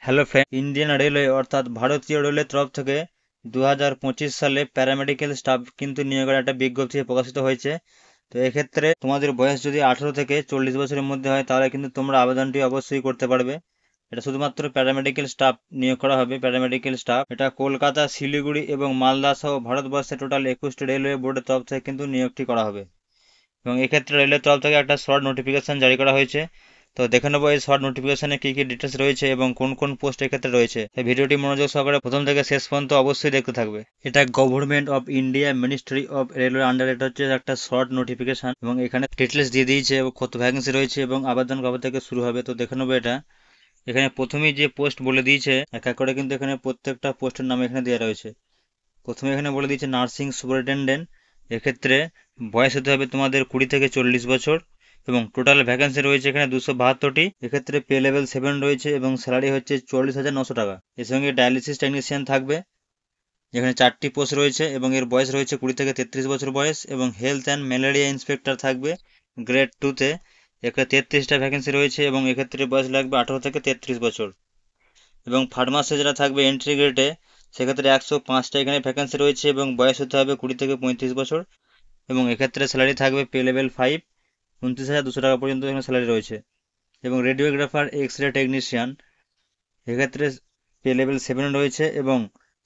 Hello friend, Indian railway অর্থাৎ ভারতীয় রেলের তরফ থেকে 2025 সালে প্যারামেডিক্যাল স্টাফ কিন্তু নিয়োগের একটা বিজ্ঞপ্তি প্রকাশিত হয়েছে। তো এক্ষেত্রে তোমাদের বয়স যদি 18 থেকে 40 বছরের মধ্যে হয় তাহলে কিন্তু তোমরা আবেদনটি অবশ্যই করতে পারবে। এটা শুধুমাত্র প্যারামেডিক্যাল স্টাফ নিয়োগ করা হবে। প্যারামেডিক্যাল স্টাফ এটা কলকাতা, শিলিগুড়ি এবং মালদা সহ ভারতবর্ষের টোটাল 21টি রেলওয়ে বোর্ডের তরফ থেকে কিন্তু নিয়োগটি করা হবে। এবং এক্ষেত্রে রেলের তরফ থেকে একটা শর্ট নোটিফিকেশন জারি করা হয়েছে। তো দেখে নেবো এই শর্ট নোটিফিকেশনে কি কি ডিটেলস রয়েছে এবং কোন কোন পোস্ট এক্ষেত্রে রয়েছে। এই ভিডিওটি মনোযোগ সহকারে প্রথম থেকে শেষ পর্যন্ত অবশ্যই দেখতে থাকবে। এটা government of India ministry of railway under, এটা হচ্ছে একটা শর্ট নোটিফিকেশন এবং এখানে ডিটেলস দিয়ে দিয়েছে এবং কত ভ্যাকেন্সি রয়েছে এবং আবেদন কবে থেকে শুরু হবে। তো দেখে নেবো এটা। এখানে প্রথমেই যে পোস্ট বলে দিয়েছে এক এক করে কিন্তু এখানে প্রত্যেকটা পোস্টের নাম এখানে দেওয়া রয়েছে। প্রথমে এখানে বলে দিয়েছে নার্সিং সুপারিনটেন্ডেন্ট। এক্ষেত্রে বয়স হতে হবে তোমাদের 20 থেকে 40 বছর এবং টোটাল ভ্যাকেন্সি রয়েছে এখানে 272টি। এক্ষেত্রে পে লেভেল 7 রয়েছে এবং স্যালারি হচ্ছে 40,900 টাকা। এর সঙ্গে ডায়ালিসিস টেকনিশিয়ান থাকবে। এখানে 4টি পোস্ট রয়েছে এবং এর বয়স রয়েছে 20 থেকে 33 বছর বয়স এবং হেলথ অ্যান্ড ম্যালেরিয়া ইন্সপেক্টর থাকবে গ্রেড 2-তে। এখানে 33টা ভ্যাকেন্সি রয়েছে এবং এক্ষেত্রে বয়স লাগবে 18 থেকে 33 বছর। এবং ফার্মাসি যেটা থাকবে এন্ট্রি গ্রেডে, সেক্ষেত্রে 105টা এখানে ভ্যাকেন্সি রয়েছে এবং বয়স হতে হবে 20 থেকে 35 বছর এবং এক্ষেত্রে স্যালারি থাকবে পে লেভেল 5, 29,200 টাকা পর্যন্ত এখানে স্যালারি রয়েছে। এবং রেডিওগ্রাফার এক্স রে টেকনিশিয়ান, এক্ষেত্রে পে লেভেল 7 রয়েছে এবং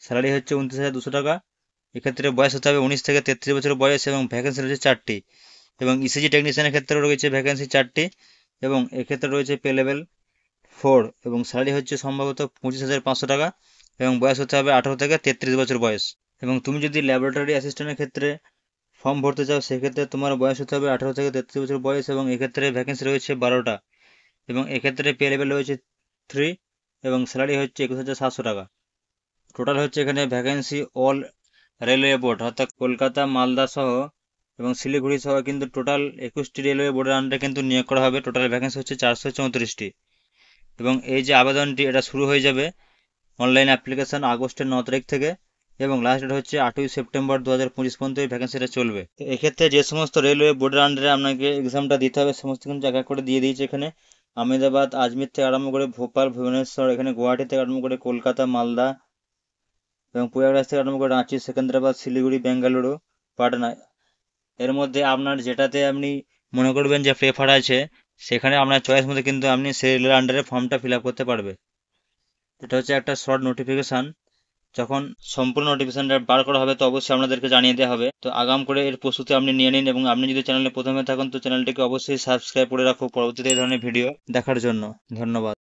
স্যালারি হচ্ছে 29,200 টাকা। এক্ষেত্রে বয়স হতে হবে 19 থেকে 33 বছর বয়স এবং ভ্যাকেন্সি রয়েছে 4টি। এবং ইসিজি টেকনিশিয়ানের ক্ষেত্রে রয়েছে ভ্যাকেন্সি 4টি এবং এক্ষেত্রে রয়েছে পে লেভেল 4 এবং স্যালারি হচ্ছে সম্ভবত 25,500 টাকা এবং বয়স হতে হবে 18 থেকে 33 বছর বয়স। এবং তুমি যদি ল্যাবরেটরি অ্যাসিস্ট্যান্টের ক্ষেত্রে ফর্ম ভরতে চাও সেক্ষেত্রে তোমার বয়স হতে হবে 18 থেকে 33 বছর বয়স এবং এক্ষেত্রে ভ্যাকেন্সি রয়েছে 12টা এবং এক্ষেত্রে পে লেভেল রয়েছে 3 এবং স্যালারি হচ্ছে 21,700 টাকা। টোটাল হচ্ছে এখানে ভ্যাকেন্সি অল রেলওয়ে বোর্ড অর্থাৎ কলকাতা, মালদা সহ এবং শিলিগুড়ি সহ কিন্তু টোটাল 21টি রেলওয়ে বোর্ডের আন্ডারে কিন্তু নিয়োগ করা হবে। টোটাল ভ্যাকেন্সি হচ্ছে 434টি এবং এই যে আবেদনটি এটা শুরু হয়ে যাবে অনলাইন অ্যাপ্লিকেশন আগস্টের 9 তারিখ থেকে এবং লাস্ট ডেট হচ্ছে 8ই সেপ্টেম্বর 2025 পর্যন্ত এই ভ্যাকেন্সিটা চলবে। তো এক্ষেত্রে যে সমস্ত রেলওয়ে বোর্ডের আন্ডারে আপনাকে এক্সামটা দিতে হবে সমস্ত কিন্তু জায়গা করে দিয়ে দিয়েছে এখানে। আহমেদাবাদ, আজমির থেকে আরম্ভ করে ভোপাল, ভুবনেশ্বর, এখানে গুয়াহাটি থেকে আরম্ভ করে কলকাতা, মালদা এবং প্রয়াগরাজ থেকে আরম্ভ করে রাঁচি, সেকেন্দ্রাবাদ, শিলিগুড়ি, বেঙ্গালুরু, পাটনা। এর মধ্যে আপনার যেটাতে আপনি মনে করবেন যে প্রেফার আছে সেখানে আপনার চয়েস মধ্যে কিন্তু আপনি সেই রেলের আন্ডারে ফর্মটা ফিল আপ করতে পারবে। এটা হচ্ছে একটা শর্ট নোটিফিকেশান। যখন সম্পূর্ণ নোটিফিকেশনটা বার করা হবে তো অবশ্যই আপনাদেরকে জানিয়ে দেওয়া হবে। তো আগাম করে এর প্রস্তুতি আপনি নিয়ে নিন এবং আপনি যদি চ্যানেলে প্রথমে থাকেন তো চ্যানেলটিকে অবশ্যই সাবস্ক্রাইব করে রাখো পরবর্তীতে এই ধরনের ভিডিও দেখার জন্য। ধন্যবাদ।